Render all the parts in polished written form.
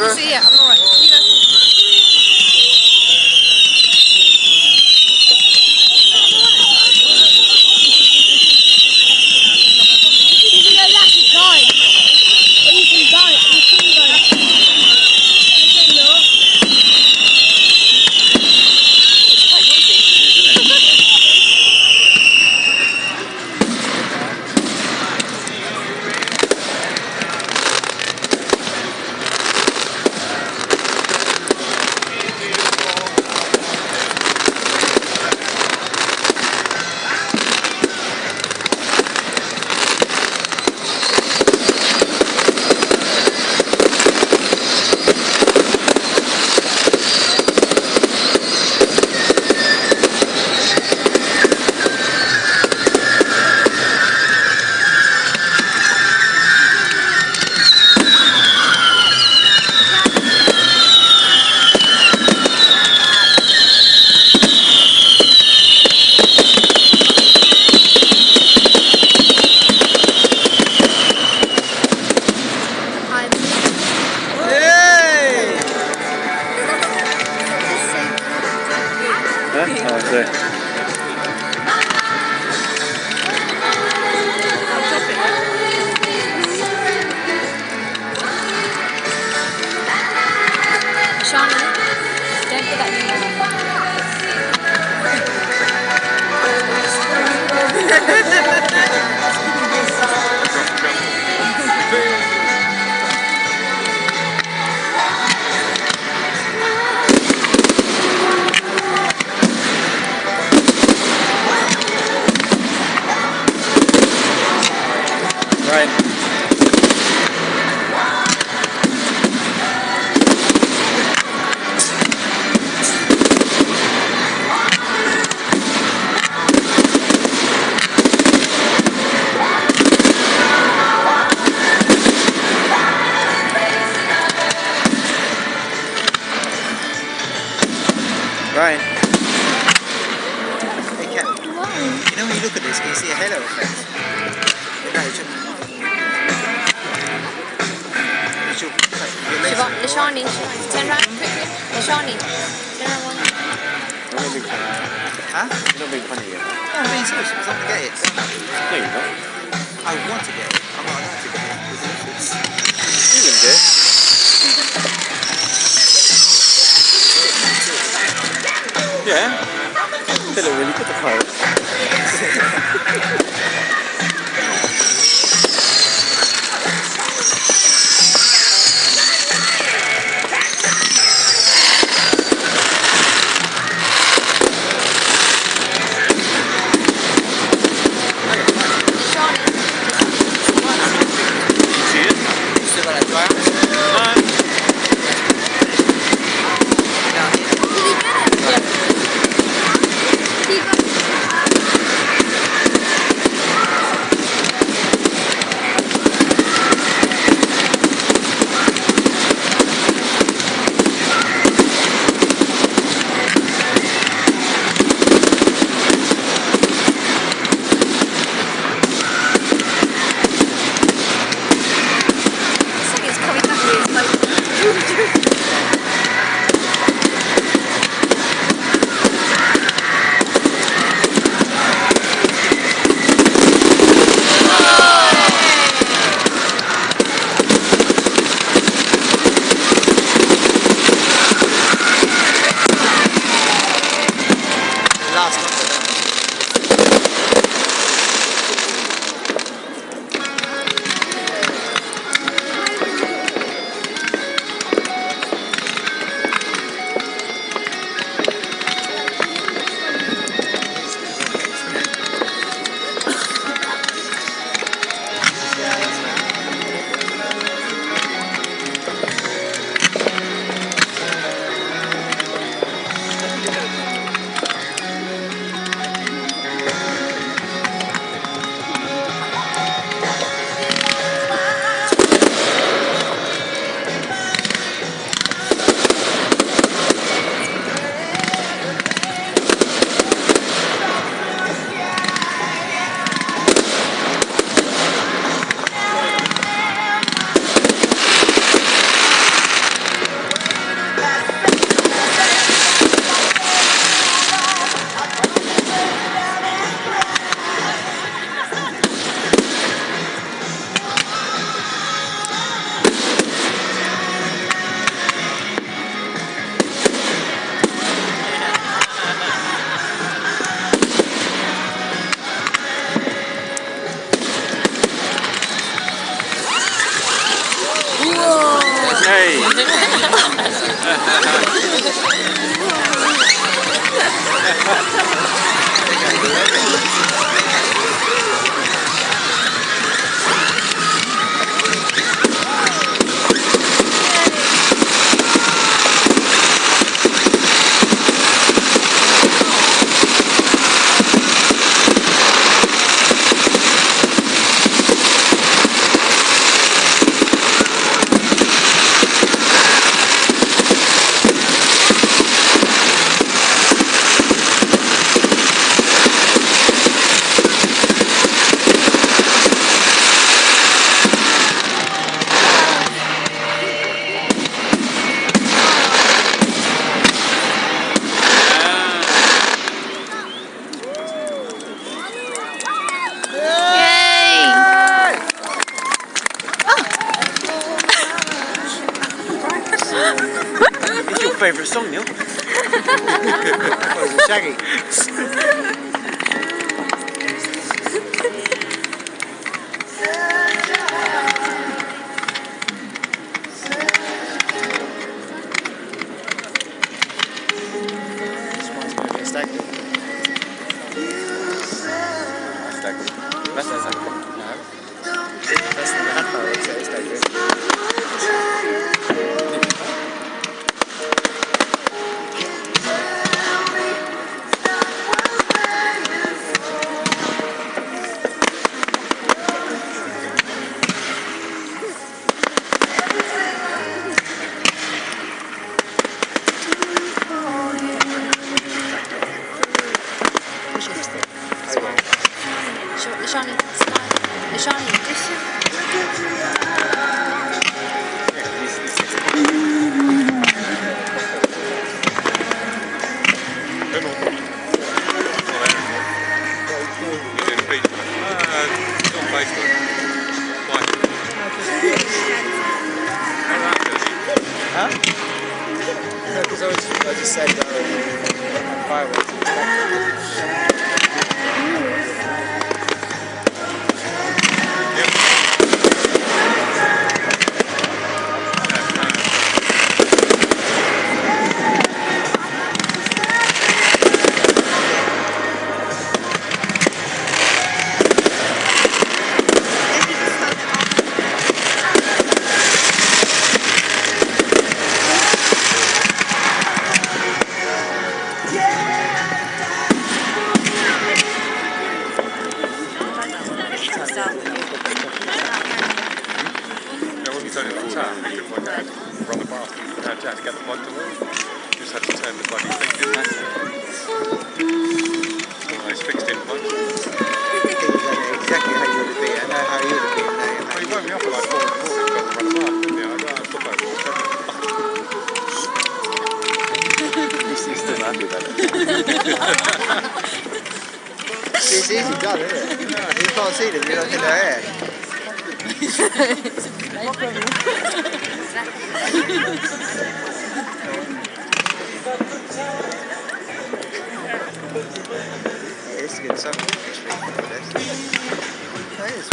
Honestly, yeah, I'm alright. You go. Shawnee, don't put that Right. Ryan. Hey Kat, you know when you look at this, can you see a halo effect? Shawnee, turn around quickly. Shawnee, turn around one. I'm not being funny. Huh? You're not being funny yet. No, I'm being serious because I want to get it. No, you're not. I want to get it. I'm not allowed to get it. You can do it. Yeah. Did it really good, the pilot. Hey. Yay! It's your favourite song, Neil. What is it, Shaggy? This one's going to be a stag do. That's a stag. No. That's the hat bar, it's a stag do. Shawnee, smile. Shawnee. Huh? No, because I just said fireworks and stag do. When you turn it full down, you can plug it run the bath. You had to get the plug to work. You just had to turn the bloody thing in. It's one of those fixed in plugs. Exactly how you would be. I know how you would be. Well, you woke me up at like 4 in the morning to run the bath, didn't you? I thought that was He's still happy about it. It's easy done, isn't it? You can't see them, you're not in their hair. Yeah, this is good summer. That is.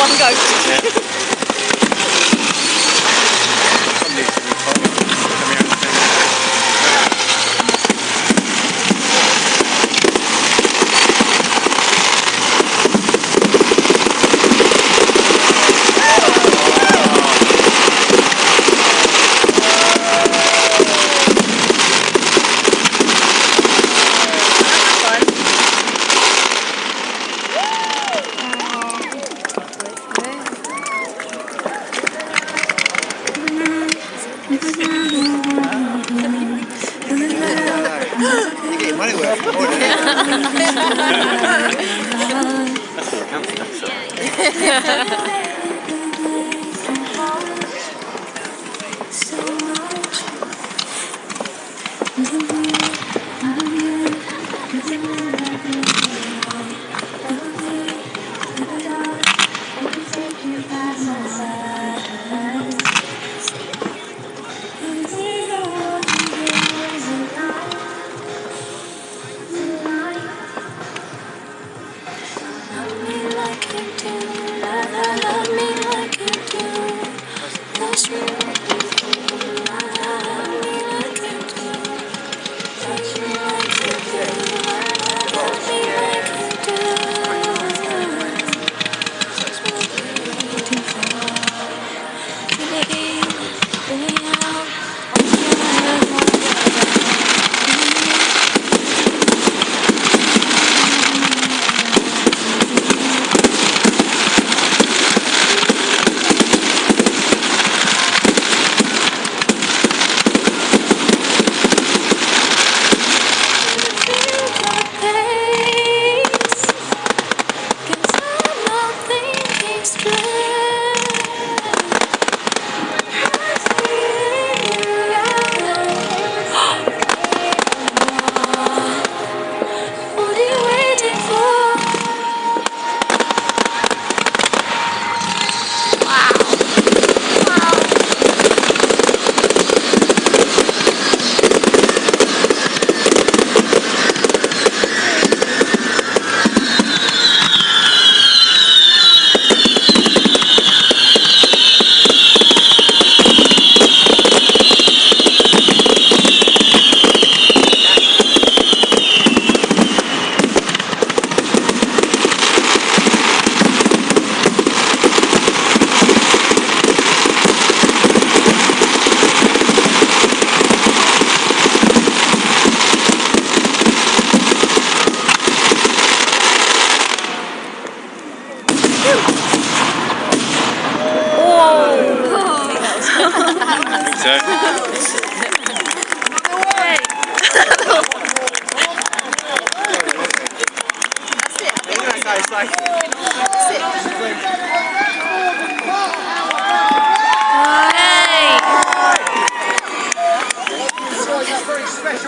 One go. Money worth more than That's it.